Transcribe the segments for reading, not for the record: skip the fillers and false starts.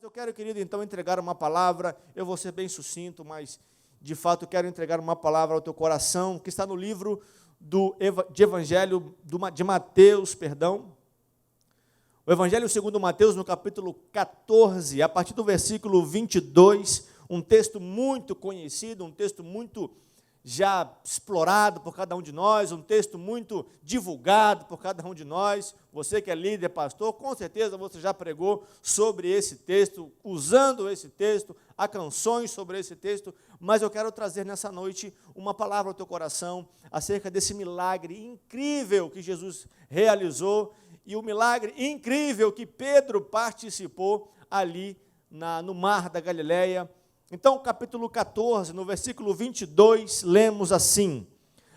eu quero, querido, então entregar uma palavra. Eu vou ser bem sucinto, mas de fato quero entregar uma palavra ao teu coração, que está no livro de Evangelho de Mateus, o Evangelho segundo Mateus, no capítulo 14, a partir do versículo 22, um texto muito conhecido, um texto muito já explorado por cada um de nós, um texto muito divulgado por cada um de nós. Você que é líder, pastor, com certeza você já pregou sobre esse texto, usando esse texto, há canções sobre esse texto, mas eu quero trazer nessa noite uma palavra ao teu coração acerca desse milagre incrível que Jesus realizou e o milagre incrível que Pedro participou ali no mar da Galileia. Então, capítulo 14, no versículo 22, lemos assim: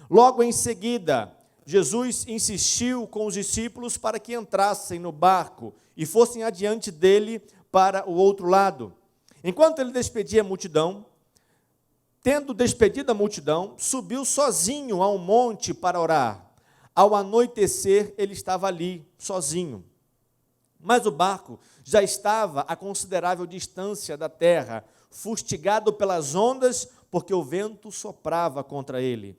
logo em seguida, Jesus insistiu com os discípulos para que entrassem no barco e fossem adiante dele para o outro lado. Enquanto ele despedia a multidão, tendo despedido a multidão, subiu sozinho a um monte para orar. Ao anoitecer, ele estava ali, sozinho. Mas o barco já estava a considerável distância da terra, fustigado pelas ondas, porque o vento soprava contra ele.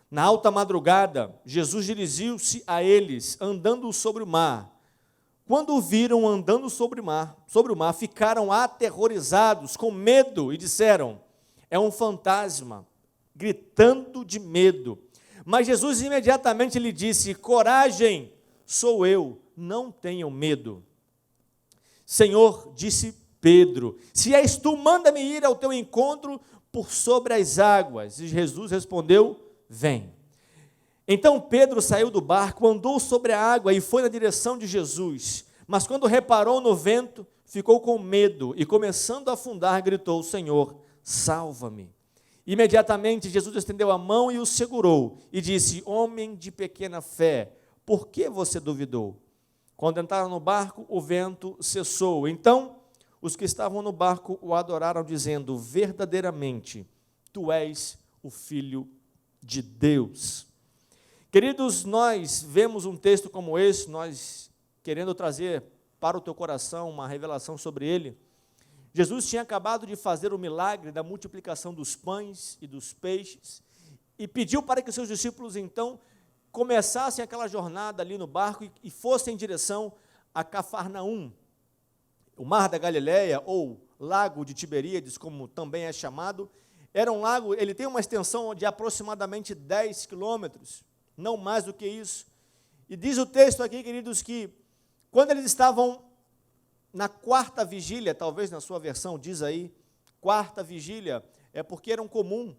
Na alta madrugada, Jesus dirigiu-se a eles, andando sobre o mar. Quando o viram andando sobre o mar, ficaram aterrorizados, com medo, e disseram: é um fantasma, gritando de medo. Mas Jesus imediatamente lhe disse: coragem, sou eu, não tenham medo. Senhor, disse Pedro, se és tu, manda-me ir ao teu encontro por sobre as águas. E Jesus respondeu: vem. Então Pedro saiu do barco, andou sobre a água e foi na direção de Jesus. Mas quando reparou no vento, ficou com medo e, começando a afundar, gritou: Senhor, salva-me. Imediatamente Jesus estendeu a mão e o segurou e disse: homem de pequena fé, por que você duvidou? Quando entraram no barco, o vento cessou. Então os que estavam no barco o adoraram, dizendo: verdadeiramente, tu és o Filho de Deus. Queridos, nós vemos um texto como esse, nós querendo trazer para o teu coração uma revelação sobre ele. Jesus tinha acabado de fazer o milagre da multiplicação dos pães e dos peixes e pediu para que seus discípulos, então, começassem aquela jornada ali no barco e fossem em direção a Cafarnaum. O mar da Galileia, ou lago de Tiberíades, como também é chamado, era um lago, ele tem uma extensão de aproximadamente 10 quilômetros, não mais do que isso. E diz o texto aqui, queridos, que quando eles estavam na quarta vigília, talvez na sua versão diz aí, quarta vigília, é porque era um comum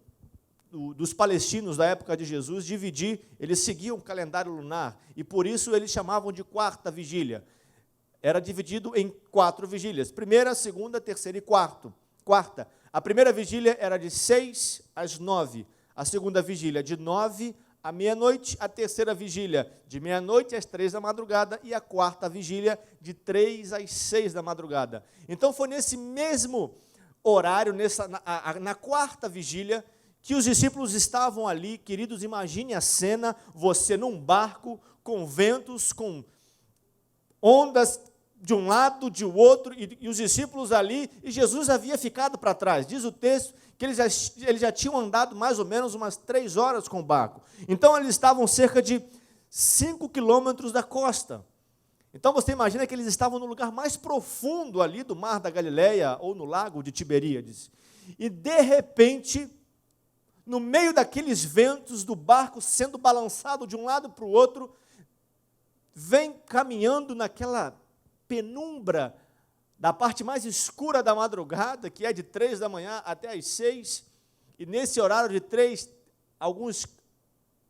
dos palestinos da época de Jesus dividir, eles seguiam o calendário lunar, e por isso eles chamavam de quarta vigília. Era dividido em 4 vigílias, primeira, segunda, terceira e quarta. A primeira vigília era de 6 às 9, a segunda vigília de 9 à meia-noite, a terceira vigília de meia-noite às 3 da madrugada e a quarta vigília de 3 às 6 da madrugada. Então foi nesse mesmo horário, na quarta vigília, que os discípulos estavam ali. Queridos, imagine a cena, você num barco, com ventos, com ondas de um lado, de outro, e os discípulos ali, e Jesus havia ficado para trás. Diz o texto que eles já tinham andado mais ou menos umas 3 horas com o barco. Então, eles estavam cerca de 5 quilômetros da costa. Então, você imagina que eles estavam no lugar mais profundo ali do mar da Galileia, ou no lago de Tiberíades. E, de repente, no meio daqueles ventos do barco sendo balançado de um lado para o outro, vem caminhando naquela penumbra da parte mais escura da madrugada, que é de 3 da manhã até as 6, e nesse horário de 3, alguns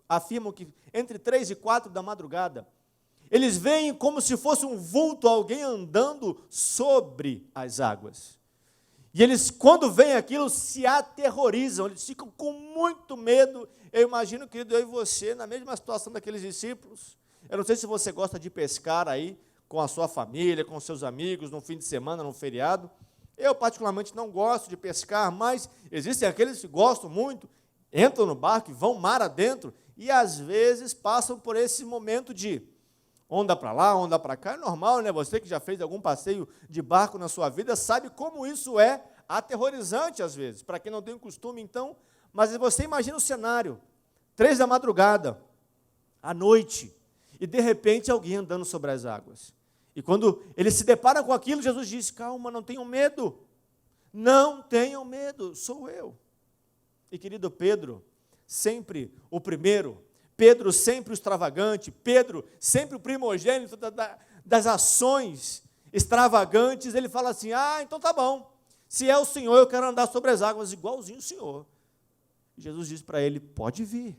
afirmam que entre 3 e 4 da madrugada, eles veem como se fosse um vulto, alguém andando sobre as águas. E eles, quando veem aquilo, se aterrorizam, eles ficam com muito medo. Eu imagino, querido, eu e você, na mesma situação daqueles discípulos. Eu não sei se você gosta de pescar aí, com a sua família, com seus amigos, no fim de semana, no feriado. Eu, particularmente, não gosto de pescar, mas existem aqueles que gostam muito, entram no barco e vão mar adentro, e às vezes passam por esse momento onda para lá, onda para cá, é normal, né? Você que já fez algum passeio de barco na sua vida, sabe como isso é aterrorizante às vezes, para quem não tem o costume, então, mas você imagina o cenário, 3 da madrugada, à noite, e de repente alguém andando sobre as águas, e quando eles se deparam com aquilo, Jesus diz, calma, não tenham medo, sou eu. E querido Pedro, sempre o primeiro, Pedro sempre o extravagante, Pedro sempre o primogênito das ações extravagantes, ele fala assim, então tá bom, se é o Senhor, eu quero andar sobre as águas, igualzinho o Senhor. Jesus diz para ele, pode vir.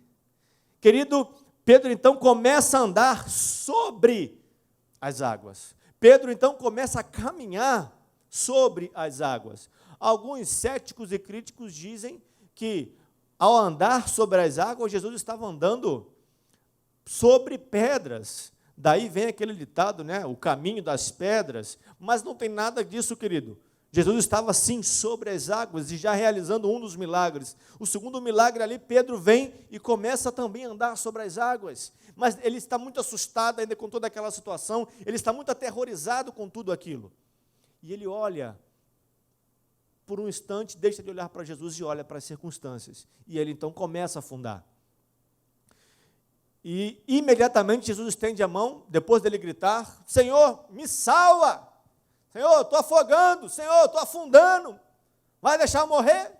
Querido, Pedro então começa a andar sobre as águas. Pedro então começa a caminhar sobre as águas. Alguns céticos e críticos dizem que ao andar sobre as águas, Jesus estava andando sobre pedras. Daí vem aquele ditado, né? O caminho das pedras. Mas não tem nada disso, querido. Jesus estava sim sobre as águas e já realizando um dos milagres. O segundo milagre ali, Pedro vem e começa também a andar sobre as águas. Mas ele está muito assustado ainda com toda aquela situação, ele está muito aterrorizado com tudo aquilo. E ele olha, por um instante, deixa de olhar para Jesus e olha para as circunstâncias. E ele então começa a afundar. E imediatamente Jesus estende a mão, depois dele gritar, Senhor, me salva! Senhor, estou afogando, Senhor, estou afundando, vai deixar eu morrer?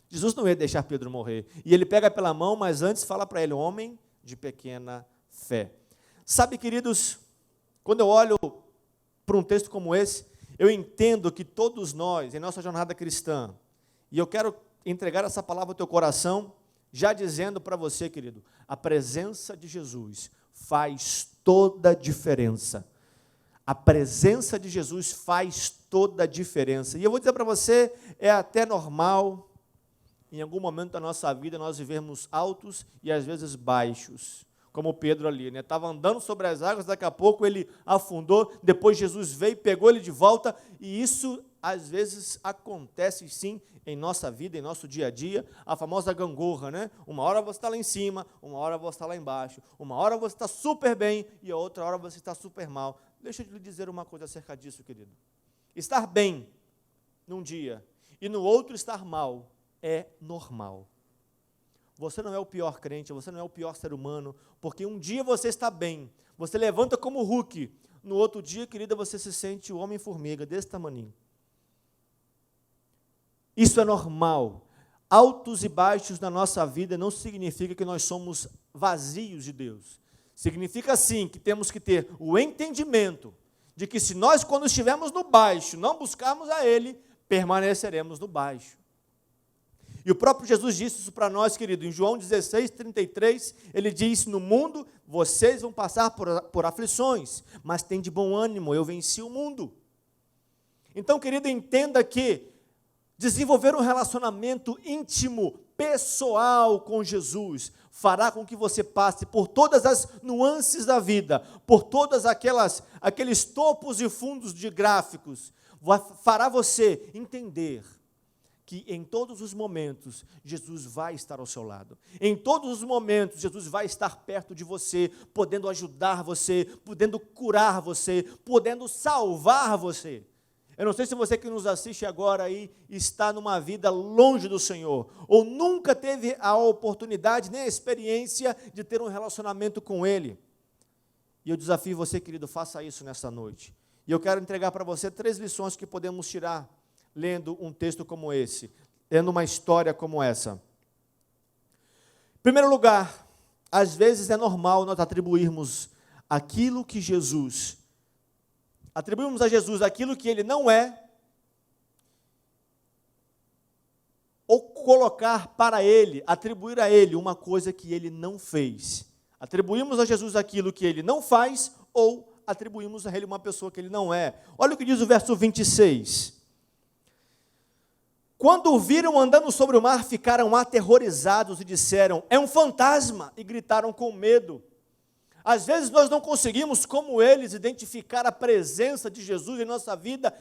Jesus não ia deixar Pedro morrer, e ele pega pela mão, mas antes fala para ele, homem de pequena fé. Sabe, queridos, quando eu olho para um texto como esse, eu entendo que todos nós, em nossa jornada cristã, e eu quero entregar essa palavra ao teu coração, já dizendo para você, querido, a presença de Jesus faz toda a diferença. A presença de Jesus faz toda a diferença. E eu vou dizer para você, é até normal, em algum momento da nossa vida, nós vivermos altos e às vezes baixos. Como Pedro ali, né? Estava andando sobre as águas, daqui a pouco ele afundou, depois Jesus veio, pegou ele de volta, e isso às vezes acontece sim em nossa vida, em nosso dia a dia, a famosa gangorra, né? Uma hora você está lá em cima, uma hora você está lá embaixo, uma hora você está super bem e a outra hora você está super mal. Deixa eu lhe dizer uma coisa acerca disso, querido. Estar bem num dia e no outro estar mal é normal. Você não é o pior crente, você não é o pior ser humano, porque um dia você está bem, você levanta como Hulk, no outro dia, querida, você se sente o homem-formiga, desse tamaninho. Isso é normal. Altos e baixos na nossa vida não significa que nós somos vazios de Deus. Significa sim que temos que ter o entendimento de que se nós, quando estivermos no baixo, não buscarmos a Ele, permaneceremos no baixo. E o próprio Jesus disse isso para nós, querido, em João 16, 33, ele diz, no mundo vocês vão passar por aflições, mas tem de bom ânimo, eu venci o mundo. Então, querido, entenda que desenvolver um relacionamento íntimo, pessoal com Jesus, fará com que você passe por todas as nuances da vida, por todas aqueles topos e fundos de gráficos, fará você entender que em todos os momentos, Jesus vai estar ao seu lado. Em todos os momentos, Jesus vai estar perto de você, podendo ajudar você, podendo curar você, podendo salvar você. Eu não sei se você que nos assiste agora aí está numa vida longe do Senhor, ou nunca teve a oportunidade, nem a experiência de ter um relacionamento com Ele. E eu desafio você, querido, faça isso nessa noite. E eu quero entregar para você 3 lições que podemos tirar lendo um texto como esse, lendo uma história como essa. Em primeiro lugar, às vezes é normal nós atribuirmos aquilo que Jesus, atribuímos a Jesus aquilo que Ele não é, ou colocar para Ele, atribuir a Ele uma coisa que Ele não fez. Atribuímos a Jesus aquilo que Ele não faz, ou atribuímos a Ele uma pessoa que Ele não é. Olha o que diz o verso 26. Quando o viram andando sobre o mar, ficaram aterrorizados e disseram, é um fantasma, e gritaram com medo. Às vezes nós não conseguimos, como eles, identificar a presença de Jesus em nossa vida,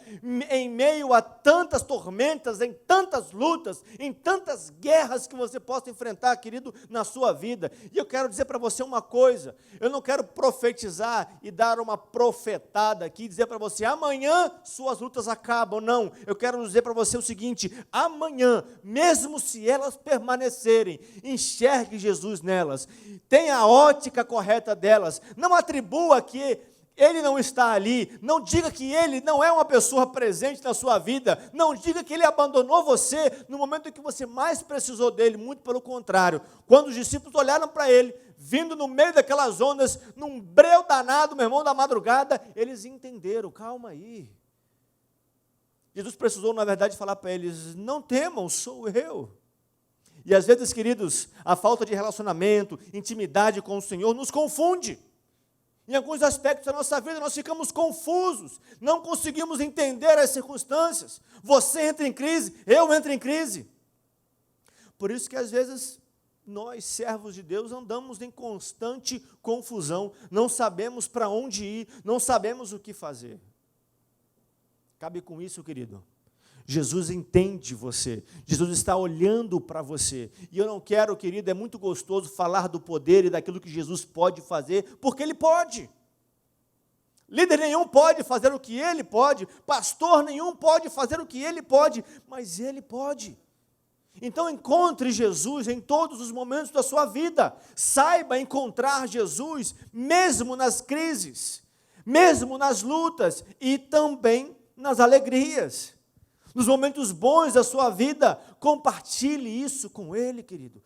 em meio a tantas tormentas, em tantas lutas, em tantas guerras que você possa enfrentar, querido, na sua vida. E eu quero dizer para você uma coisa, eu não quero profetizar e dar uma profetada aqui, dizer para você, amanhã suas lutas acabam, não. Eu quero dizer para você o seguinte, amanhã, mesmo se elas permanecerem, enxergue Jesus nelas, tenha a ótica correta delas, não atribua que Ele não está ali, não diga que Ele não é uma pessoa presente na sua vida, não diga que Ele abandonou você no momento em que você mais precisou dEle, muito pelo contrário, quando os discípulos olharam para Ele, vindo no meio daquelas ondas, num breu danado, meu irmão, da madrugada, eles entenderam, calma aí, Jesus precisou na verdade falar para eles, não temam, sou eu. E às vezes, queridos, a falta de relacionamento, intimidade com o Senhor nos confunde. Em alguns aspectos da nossa vida nós ficamos confusos, não conseguimos entender as circunstâncias. Você entra em crise, eu entro em crise. Por isso que às vezes nós, servos de Deus, andamos em constante confusão, não sabemos para onde ir, não sabemos o que fazer. Cabe com isso, querido. Jesus entende você, Jesus está olhando para você, e eu não quero, querido, é muito gostoso falar do poder e daquilo que Jesus pode fazer, porque Ele pode. Líder nenhum pode fazer o que Ele pode, pastor nenhum pode fazer o que Ele pode, mas Ele pode. Então encontre Jesus em todos os momentos da sua vida, saiba encontrar Jesus, mesmo nas crises, mesmo nas lutas, e também nas alegrias. Nos momentos bons da sua vida, compartilhe isso com Ele, querido.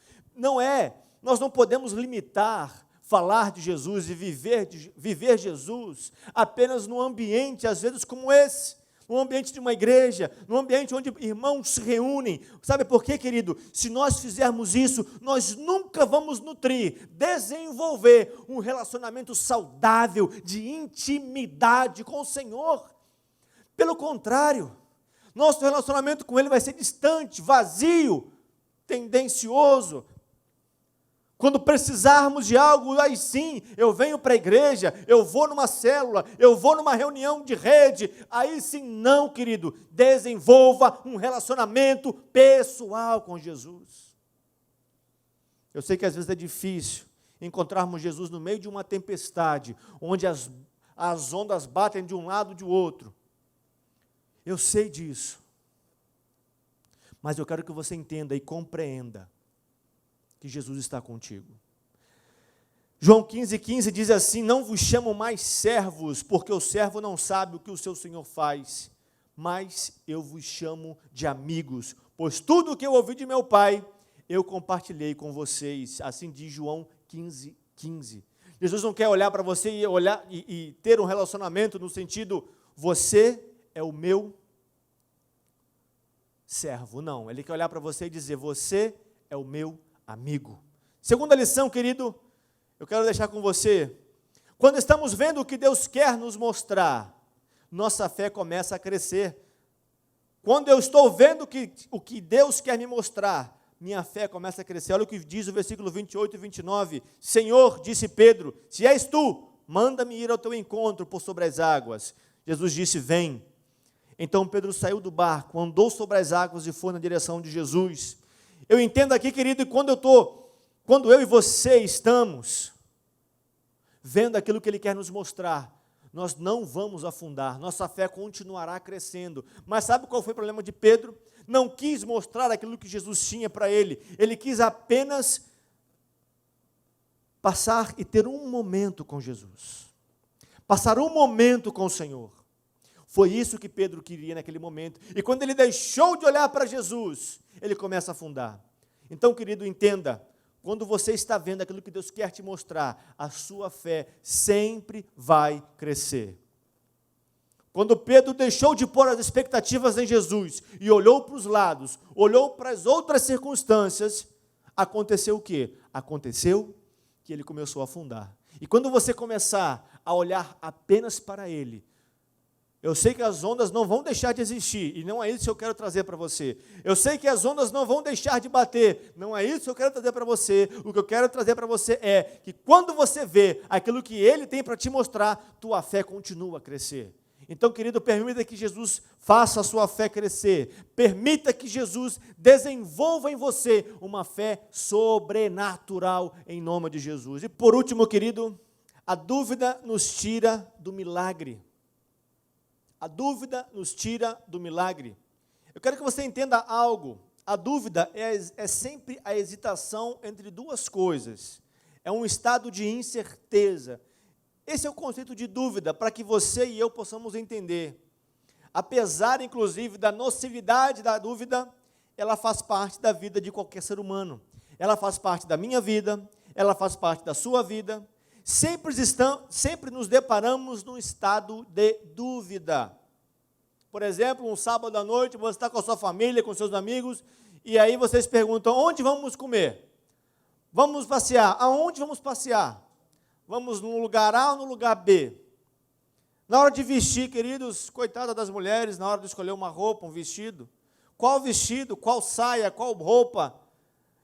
Nós não podemos limitar, falar de Jesus e viver Jesus apenas num ambiente, às vezes, como esse, num ambiente de uma igreja, num ambiente onde irmãos se reúnem. Sabe por quê, querido? Se nós fizermos isso, nós nunca vamos nutrir, desenvolver um relacionamento saudável, de intimidade com o Senhor. Pelo contrário, nosso relacionamento com Ele vai ser distante, vazio, tendencioso. Quando precisarmos de algo, aí sim, eu venho para a igreja, eu vou numa célula, eu vou numa reunião de rede, aí sim, não, querido, desenvolva um relacionamento pessoal com Jesus. Eu sei que às vezes é difícil encontrarmos Jesus no meio de uma tempestade, onde as ondas batem de um lado e de outro. Eu sei disso, mas eu quero que você entenda e compreenda que Jesus está contigo. João 15,15 diz assim, não vos chamo mais servos, porque o servo não sabe o que o seu Senhor faz, mas eu vos chamo de amigos, pois tudo o que eu ouvi de meu Pai, eu compartilhei com vocês, assim diz João 15,15. Jesus não quer olhar para você e ter um relacionamento no sentido, você é o meu servo, não, Ele quer olhar para você e dizer, você é o meu amigo. Segunda lição, querido, eu quero deixar com você, quando estamos vendo o que Deus quer nos mostrar, nossa fé começa a crescer. Quando eu estou vendo o que Deus quer me mostrar, minha fé começa a crescer. Olha o que diz o versículo 28 e 29, Senhor, disse Pedro, se és tu, manda-me ir ao teu encontro por sobre as águas. Jesus disse, vem. Então Pedro saiu do barco, andou sobre as águas e foi na direção de Jesus. Eu entendo aqui, querido, quando eu e você estamos vendo aquilo que Ele quer nos mostrar, nós não vamos afundar, nossa fé continuará crescendo. Mas sabe qual foi o problema de Pedro? Não quis mostrar aquilo que Jesus tinha para ele, ele quis apenas passar e ter um momento com Jesus, passar um momento com o Senhor. Foi isso que Pedro queria naquele momento. E quando ele deixou de olhar para Jesus, ele começa a afundar. Então, querido, entenda, quando você está vendo aquilo que Deus quer te mostrar, a sua fé sempre vai crescer. Quando Pedro deixou de pôr as expectativas em Jesus e olhou para os lados, olhou para as outras circunstâncias, aconteceu o quê? Aconteceu que ele começou a afundar. E quando você começar a olhar apenas para Ele, Eu sei que as ondas não vão deixar de existir, e não é isso que eu quero trazer para você. Eu sei que as ondas não vão deixar de bater, não é isso que eu quero trazer para você. O que eu quero trazer para você é que quando você vê aquilo que Ele tem para te mostrar, tua fé continua a crescer. Então, querido, permita que Jesus faça a sua fé crescer. Permita que Jesus desenvolva em você uma fé sobrenatural em nome de Jesus. E por último, querido, a dúvida nos tira do milagre. A dúvida nos tira do milagre. Eu quero que você entenda algo. A dúvida é sempre a hesitação entre duas coisas. É um estado de incerteza. Esse é o conceito de dúvida, para que você e eu possamos entender. Apesar, inclusive, da nocividade da dúvida, ela faz parte da vida de qualquer ser humano. Ela faz parte da minha vida, ela faz parte da sua vida. Sempre nos deparamos num estado de dúvida. Por exemplo, um sábado à noite, você está com a sua família, com seus amigos, e aí vocês perguntam, onde vamos comer? Vamos passear. Aonde vamos passear? Vamos no lugar A ou no lugar B? Na hora de vestir, queridos, coitada das mulheres, na hora de escolher uma roupa, um vestido, qual vestido, qual saia, qual roupa?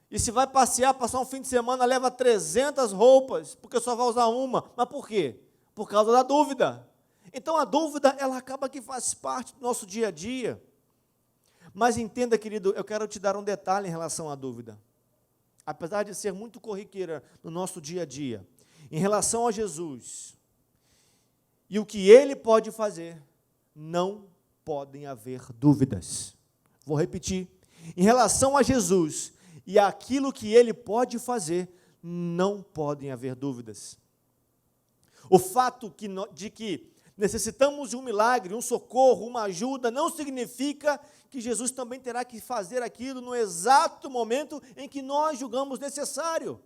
E se vai passear, passar um fim de semana, leva 300 roupas, porque só vai usar uma. Mas por quê? Por causa da dúvida. Então a dúvida, ela acaba que faz parte do nosso dia a dia. Mas entenda, querido, eu quero te dar um detalhe em relação à dúvida. Apesar de ser muito corriqueira no nosso dia a dia, em relação a Jesus e o que Ele pode fazer, não podem haver dúvidas. Vou repetir. Em relação a Jesus e aquilo que Ele pode fazer, não podem haver dúvidas. O fato de que necessitamos de um milagre, um socorro, uma ajuda, não significa que Jesus também terá que fazer aquilo no exato momento em que nós julgamos necessário.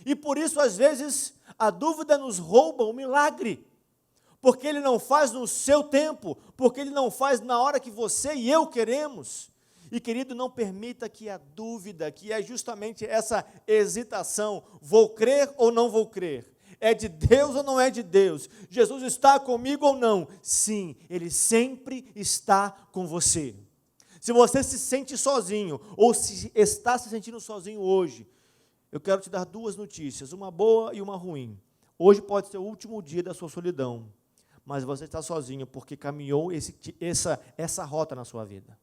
E por isso, às vezes, a dúvida nos rouba o milagre, porque Ele não faz no seu tempo, porque Ele não faz na hora que você e eu queremos. E, querido, não permita que a dúvida, que é justamente essa hesitação, vou crer ou não vou crer, é de Deus ou não é de Deus? Jesus está comigo ou não? Sim, Ele sempre está com você. Se você se sente sozinho, ou se está se sentindo sozinho hoje, eu quero te dar duas notícias, uma boa e uma ruim. Hoje pode ser o último dia da sua solidão, mas você está sozinho porque caminhou essa rota na sua vida.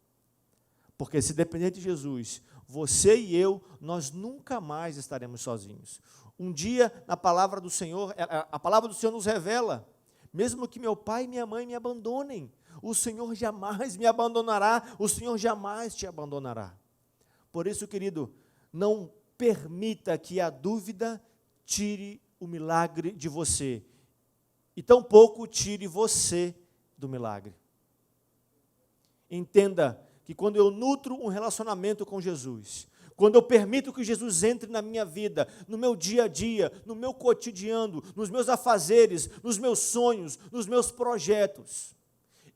Porque se depender de Jesus, você e eu, nós nunca mais estaremos sozinhos. Um dia, na palavra do Senhor, a palavra do Senhor nos revela, mesmo que meu pai e minha mãe me abandonem, o Senhor jamais me abandonará, o Senhor jamais te abandonará. Por isso, querido, não permita que a dúvida tire o milagre de você, e tampouco tire você do milagre. Entenda que quando eu nutro um relacionamento com Jesus, quando eu permito que Jesus entre na minha vida, no meu dia a dia, no meu cotidiano, nos meus afazeres, nos meus sonhos, nos meus projetos,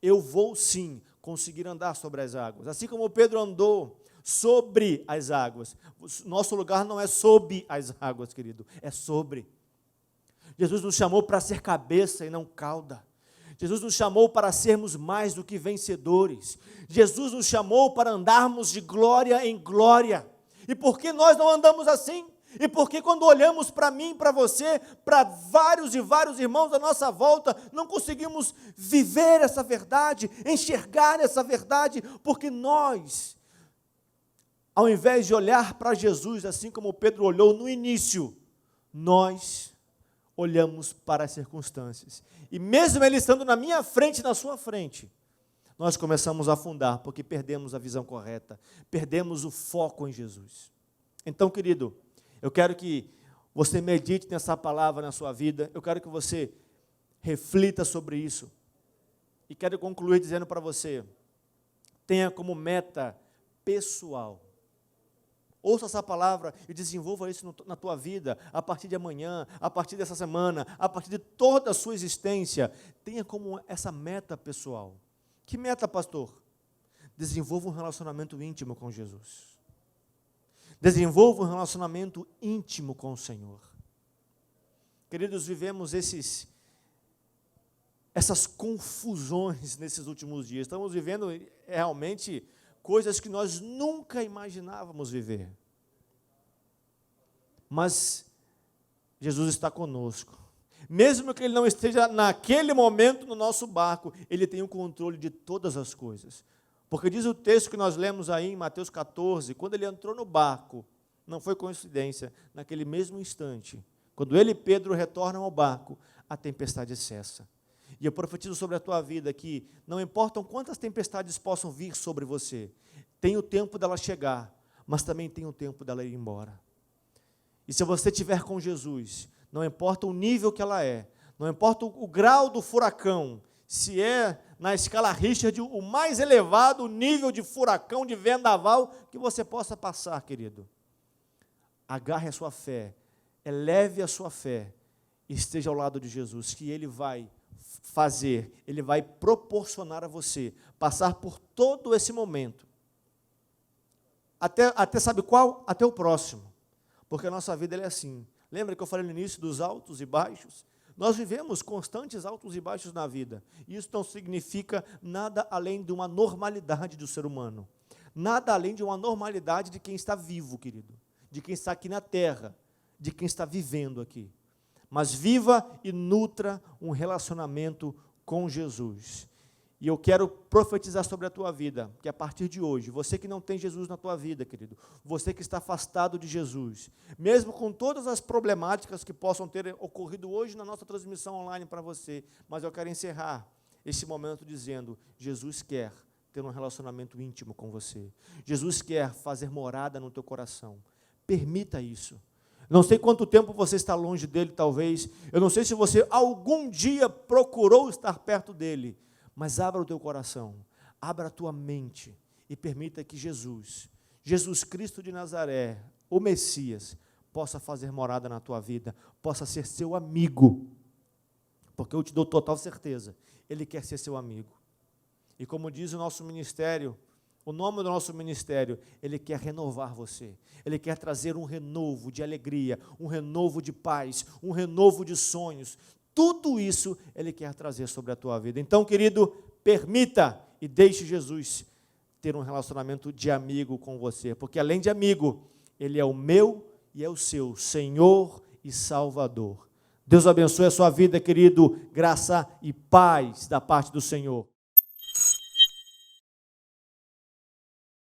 eu vou sim conseguir andar sobre as águas. Assim como Pedro andou sobre as águas. Nosso lugar não é sob as águas, querido, é sobre. Jesus nos chamou para ser cabeça e não cauda. Jesus nos chamou para sermos mais do que vencedores. Jesus nos chamou para andarmos de glória em glória. E por que nós não andamos assim? E por que quando olhamos para mim, para você, para vários e vários irmãos à nossa volta, não conseguimos viver essa verdade, enxergar essa verdade? Porque nós, ao invés de olhar para Jesus, assim como Pedro olhou no início, nós olhamos para as circunstâncias. E mesmo ele estando na minha frente, na sua frente, nós começamos a afundar, porque perdemos a visão correta, perdemos o foco em Jesus. Então, querido, eu quero que você medite nessa palavra na sua vida, eu quero que você reflita sobre isso. E quero concluir dizendo para você, tenha como meta pessoal. Ouça essa palavra e desenvolva isso na tua vida, a partir de amanhã, a partir dessa semana, a partir de toda a sua existência. Tenha como essa meta pessoal. Que meta, pastor? Desenvolva um relacionamento íntimo com Jesus. Desenvolva um relacionamento íntimo com o Senhor. Queridos, vivemos essas essas confusões nesses últimos dias. Estamos vivendo realmente coisas que nós nunca imaginávamos viver. Mas Jesus está conosco. Mesmo que Ele não esteja naquele momento no nosso barco, Ele tem o controle de todas as coisas. Porque diz o texto que nós lemos aí em Mateus 14, quando Ele entrou no barco, não foi coincidência, naquele mesmo instante, quando Ele e Pedro retornam ao barco, a tempestade cessa. E eu profetizo sobre a tua vida que não importam quantas tempestades possam vir sobre você, tem o tempo dela chegar, mas também tem o tempo dela ir embora. E se você estiver com Jesus, não importa o nível que ela é, não importa o grau do furacão, se é na escala Richard o mais elevado nível de furacão, de vendaval que você possa passar, querido. Agarre a sua fé, eleve a sua fé, esteja ao lado de Jesus, que Ele vai fazer, Ele vai proporcionar a você passar por todo esse momento. Até sabe qual? Até o próximo. Porque a nossa vida é assim. Lembra que eu falei no início dos altos e baixos? Nós vivemos constantes altos e baixos na vida. E isso não significa nada além de uma normalidade do ser humano. Nada além de uma normalidade de quem está vivo, querido. De quem está aqui na terra. De quem está vivendo aqui. Mas viva e nutra um relacionamento com Jesus. E eu quero profetizar sobre a tua vida, que a partir de hoje, você que não tem Jesus na tua vida, querido, você que está afastado de Jesus, mesmo com todas as problemáticas que possam ter ocorrido hoje na nossa transmissão online para você, mas eu quero encerrar esse momento dizendo, Jesus quer ter um relacionamento íntimo com você. Jesus quer fazer morada no teu coração. Permita isso. Não sei quanto tempo você está longe dele, talvez. Eu não sei se você algum dia procurou estar perto dele. Mas abra o teu coração, abra a tua mente e permita que Jesus Cristo de Nazaré, o Messias, possa fazer morada na tua vida, possa ser seu amigo. Porque eu te dou total certeza, Ele quer ser seu amigo. E como diz o nosso ministério, o nome do nosso ministério, Ele quer renovar você. Ele quer trazer um renovo de alegria, um renovo de paz, um renovo de sonhos. Tudo isso Ele quer trazer sobre a tua vida. Então, querido, permita e deixe Jesus ter um relacionamento de amigo com você. Porque além de amigo, Ele é o meu e é o seu Senhor e Salvador. Deus abençoe a sua vida, querido. Graça e paz da parte do Senhor.